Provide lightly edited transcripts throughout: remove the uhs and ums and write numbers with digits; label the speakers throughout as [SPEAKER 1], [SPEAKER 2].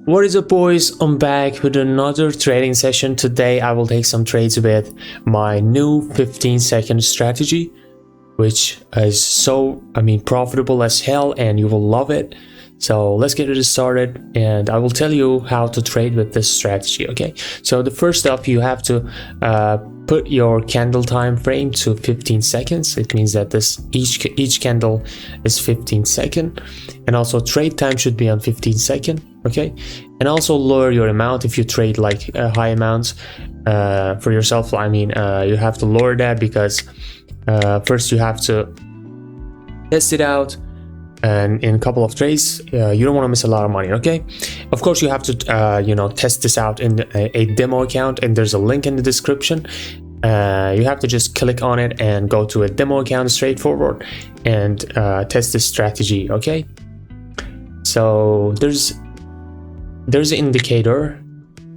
[SPEAKER 1] What is up, boys? I'm back with another trading session. Today I will take some trades with my new 15-second strategy, which is so profitable as hell, and you will love it. So let's get it started, and I will tell you how to trade with this strategy. Okay, so the first up, you have to put your candle time frame to 15 seconds. It means that each candle is 15 seconds, and also trade time should be on 15 seconds. Okay, and also lower your amount if you trade like high amounts for yourself. You have to lower that because first you have to test it out, and in a couple of trades you don't want to miss a lot of money. Okay, of course you have to test this out in a demo account, and there's a link in the description. You have to just click on it and go to a demo account straightforward and test this strategy. Okay, so there's an indicator,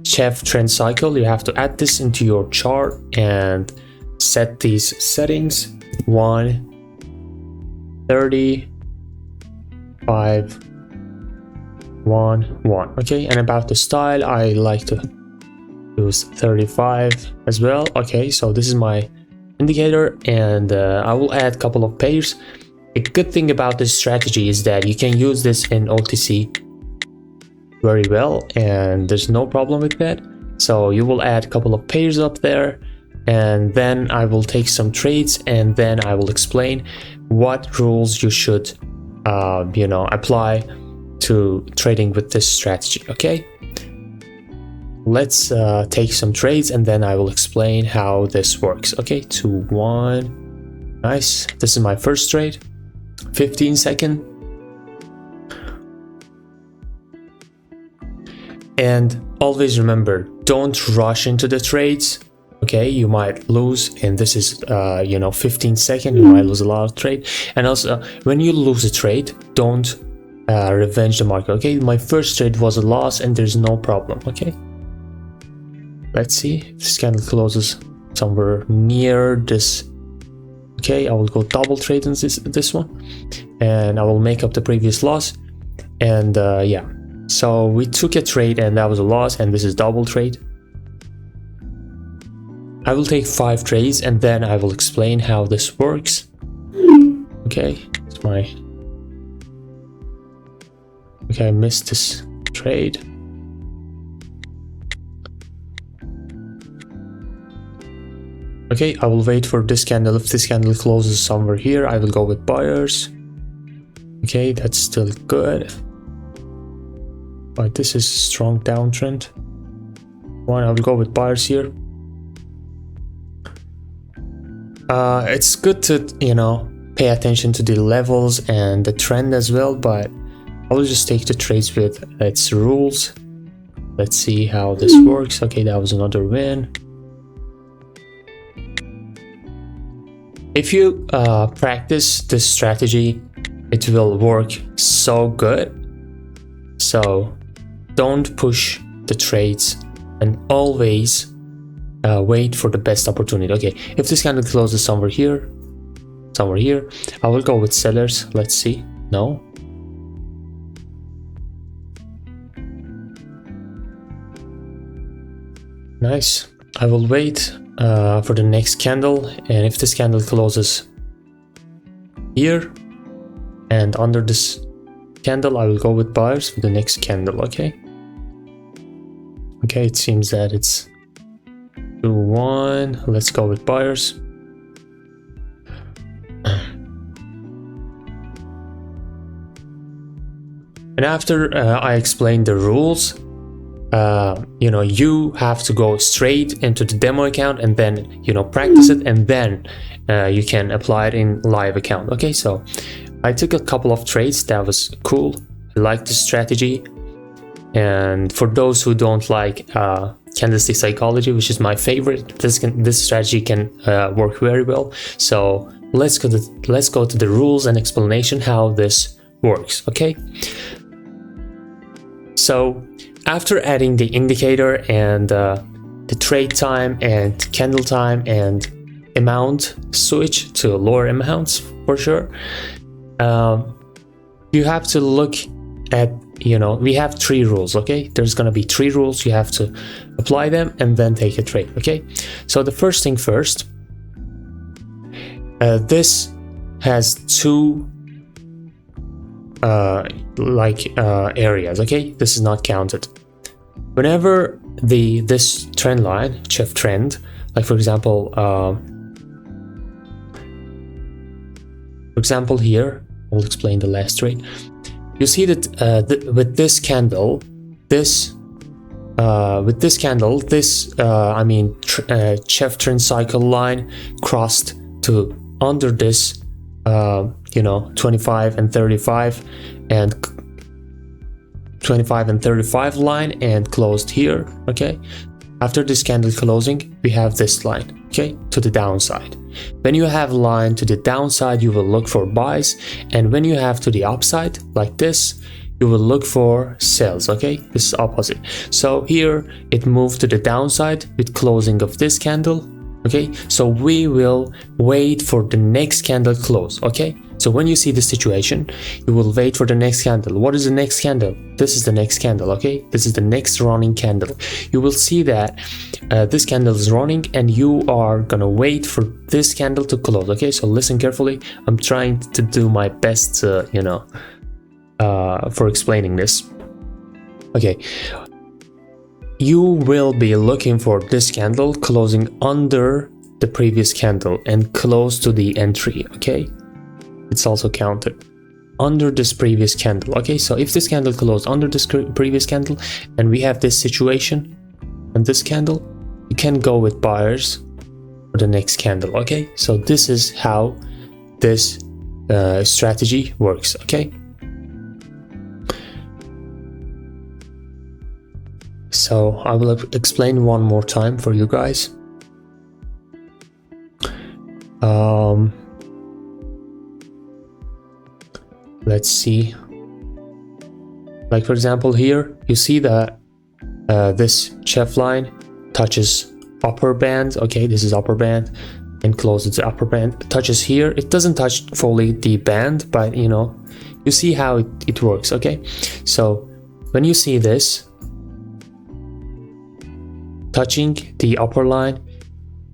[SPEAKER 1] chef trend cycle. You have to add this into your chart and set these settings: 1, 30, 5, 1, 1. Okay, and about the style, I like to use 35 as well. Okay, so this is my indicator, and I will add a couple of pairs. A good thing about this strategy is that you can use this in OTC very well, and there's no problem with that. So you will add a couple of pairs up there, and then I will take some trades, and then I will explain what rules you should apply to trading with this strategy. Okay, let's take some trades, and then I will explain how this works. Okay, 2, 1. Nice. This is my first trade, 15 second. And always remember, don't rush into the trades. Okay, you might lose, and this is 15 seconds, you might lose a lot of trade. And also, when you lose a trade, don't revenge the market. Okay, my first trade was a loss, and there's no problem. Okay, let's see if this candle closes somewhere near this. Okay, I will go double trade in this one, and I will make up the previous loss. And yeah, so we took a trade, and that was a loss, and this is double trade. I will take 5 trades, and then I will explain how this works. Okay, it's my... Okay, I missed this trade. Okay, I will wait for this candle. If this candle closes somewhere here, I will go with buyers. Okay, that's still good. But this is a strong downtrend. I will go with buyers here. It's good to pay attention to the levels and the trend as well, but I will just take the trades with its rules. Let's see how this works. Okay, that was another win. If you practice this strategy, it will work so good. So don't push the trades, and always wait for the best opportunity. Okay, if this candle closes somewhere here, I will go with sellers. Let's see. No. Nice. I will wait for the next candle, and if this candle closes here and under this candle, I will go with buyers for the next candle. Okay, it seems that it's 2, 1. Let's go with buyers. And after I explain the rules, you have to go straight into the demo account, and then practice it, and then you can apply it in live account. Okay, so I took a couple of trades. That was cool. I like the strategy. And for those who don't like candlestick psychology, which is my favorite, this strategy can work very well. So let's go to the rules and explanation how this works. Okay, so after adding the indicator and the trade time and candle time and amount, switch to lower amounts for sure. You have to look at we have 3 rules, okay? There's gonna be 3 rules. You have to apply them and then take a trade, okay? So the first thing first, this has 2 areas, okay? This is not counted. Whenever this trend line, chef trend, like for example here, I'll explain the last trade. You see that with this candle, chef trend cycle line crossed to under this 25 and 35 and 25 and 35 line and closed here, okay? After this candle closing, we have this line, okay, to the downside. When you have line to the downside, you will look for buys, and when you have to the upside, like this, you will look for sells, okay? This is opposite. So here, it moved to the downside with closing of this candle, okay? So we will wait for the next candle close, okay? So when you see the situation, you will wait for the next candle. What is the next candle? This is the next candle, okay? This is the next running candle. You will see that this candle is running and you are gonna wait for this candle to close, okay? So listen carefully. I'm trying to do my best, for explaining this. Okay. You will be looking for this candle closing under the previous candle and close to the entry, okay? It's also counted under this previous candle, okay? So if this candle closed under this previous candle and we have this situation and this candle, you can go with buyers for the next candle, okay? So this is how this strategy works, okay? So I will explain one more time for you guys. Let's see. Like for example here, you see that this chef line touches upper band, okay? This is upper band and closes the upper band. It touches here. It doesn't touch fully the band, but you see how it works, okay? So when you see this touching the upper line,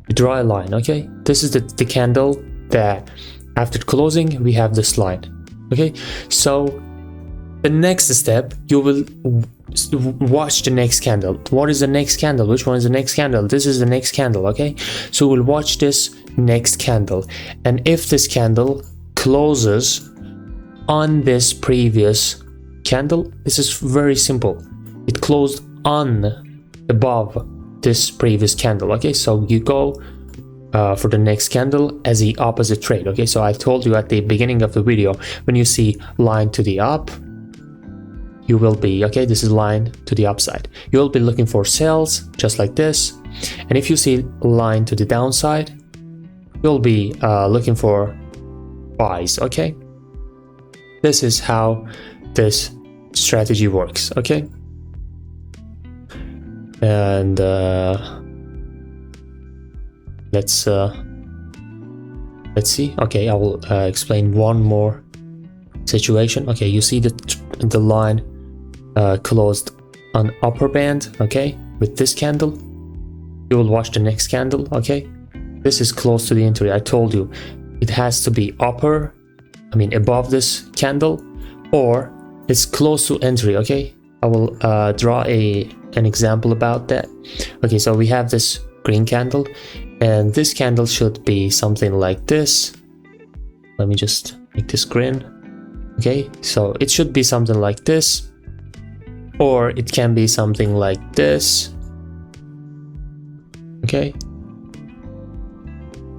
[SPEAKER 1] you draw a line, okay? This is the candle that after closing we have this line, okay? So the next step, you will watch the next candle. What is the next candle? Which one is the next candle? This is the next candle, okay? So we'll watch this next candle, and if this candle closes on this previous candle, this is very simple. It closed above this previous candle, okay? So you go for the next candle as the opposite trade, okay? So I told you at the beginning of the video, when you see line to the up, you will be, okay, this is line to the upside, you will be looking for sells just like this. And if you see line to the downside, you'll be looking for buys, okay? This is how this strategy works, okay? And let's see. Okay, I will explain one more situation. Okay, you see the line closed on upper band, okay, with this candle. You will watch the next candle, okay? This is close to the entry. I told you it has to be above this candle, or it's close to entry, okay? I will draw an example about that. Okay, so we have this green candle, and this candle should be something like this. Let me just make this green. Okay, so it should be something like this, or it can be something like this. Okay,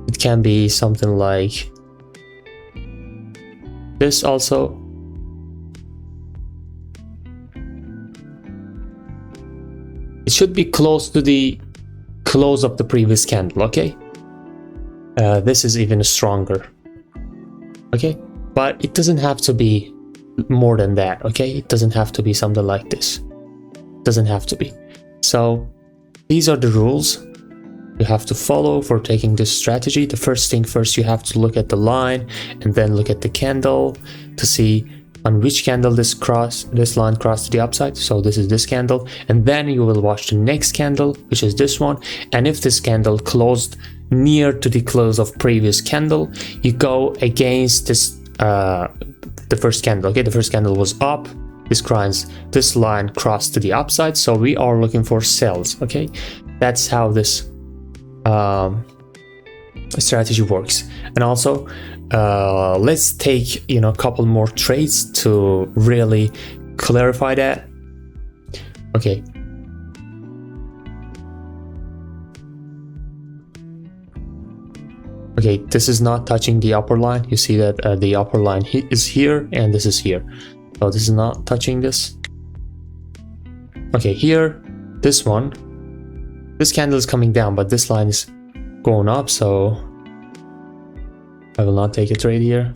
[SPEAKER 1] it can be something like this also. It should be close to the close of the previous candle, okay? This is even stronger, okay? But it doesn't have to be more than that, okay? It doesn't have to be something like this. It doesn't have to be. So these are the rules you have to follow for taking this strategy. The first thing first, you have to look at the line and then look at the candle to see on which candle this line crossed to the upside. So this is this candle, and then you will watch the next candle, which is this one. And if this candle closed near to the close of previous candle, you go against this the first candle. Okay, the first candle was up, this line crossed to the upside, so we are looking for sells. Okay, that's how this strategy works. And also let's take a couple more trades to really clarify that. Okay, this is not touching the upper line. You see that the upper line is here and this is here, so this is not touching this. Okay, here, this candle is coming down, but this line is going up, so I will not take a trade here.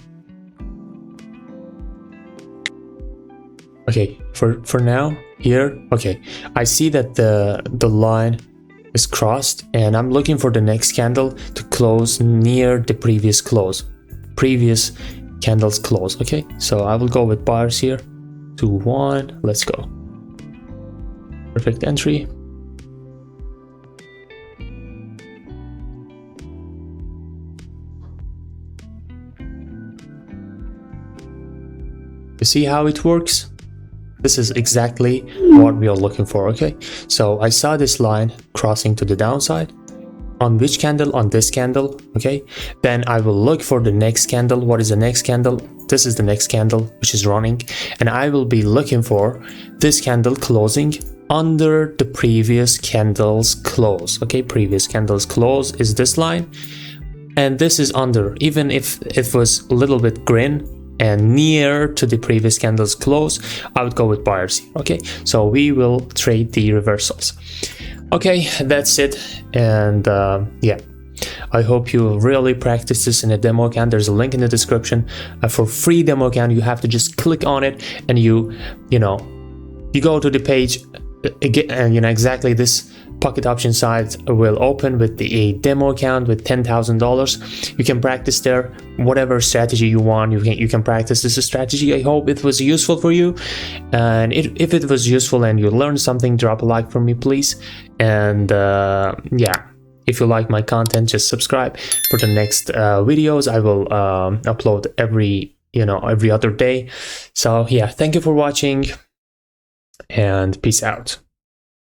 [SPEAKER 1] Okay, for now here, okay, I see that the line is crossed, and I'm looking for the next candle to close near the previous candle's close. Okay, so I will go with buyers here. 2, 1, let's go. Perfect entry. You see how it works? This is exactly what we are looking for. Okay, so I saw this line crossing to the downside. On which candle? On this candle. Okay, then I will look for the next candle. What is the next candle? This is the next candle which is running, and I will be looking for this candle closing under the previous candle's close. Okay, previous candle's close is this line, and this is under. Even if it was a little bit green and near to the previous candle's close, I would go with buyers here. Okay, so we will trade the reversals. Okay, that's it. And yeah, I hope you really practice this in a demo account. There's a link in the description for free demo account. You have to just click on it, and you go to the page again, and exactly this pocket option site will open with a demo account with $10,000. You can practice there whatever strategy you want. You can practice this strategy. I hope it was useful for you, and if it was useful and you learned something, drop a like for me, please. And yeah, if you like my content, just subscribe for the next videos. I will upload every other day. So yeah, thank you for watching, and peace out.